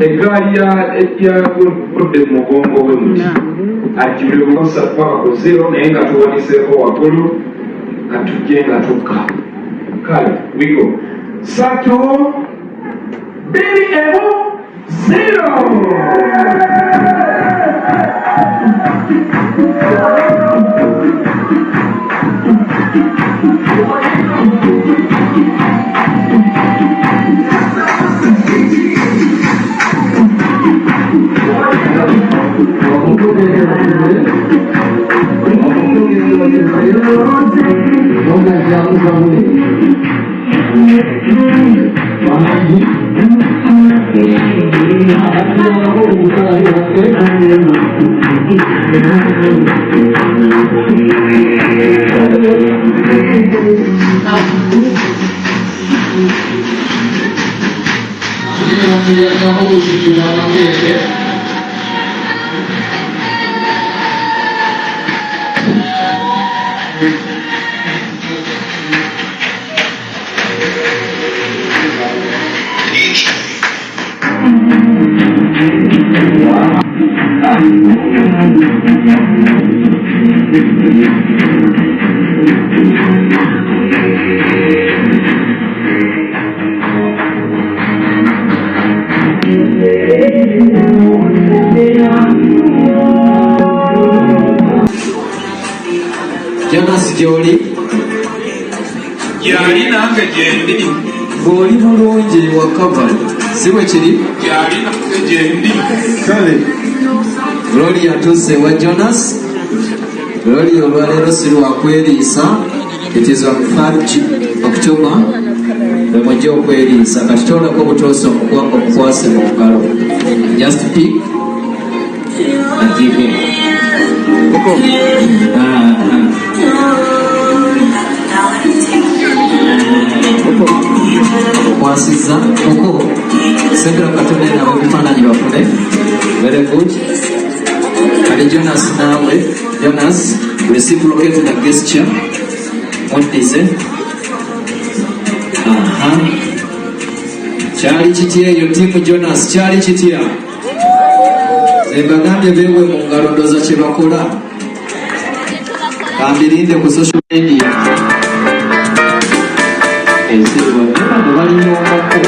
eggaali yakudde mu mugongo we muti ajjule bukosa paka ku zero naye nga tuwaniseeko waggulu nga tujje nga tukka kale wigo 3 2 0 Jonas gy'oli gyali nange gyendi bw'oli bulungi wakava si bwe kiri gyali nange gyendi kale Glory yatuuse wa Jonas Glory olwaleero si lwakweriisa it is on 3 October bwe mujja okweriisa kati toolako obutoosi omukwase mu ngalo just pick and give him okwasiza muko sembera Katonda nawe ebifaananyi bafune very good kale Jonas nawe Jonas reciprocate the gesture muddize kyali kitya eyo tiimu Jonas kyali kitya zembagambye beewe mu ngalo ndooza kye bakola bambirinde ku social media ensirwa balina omako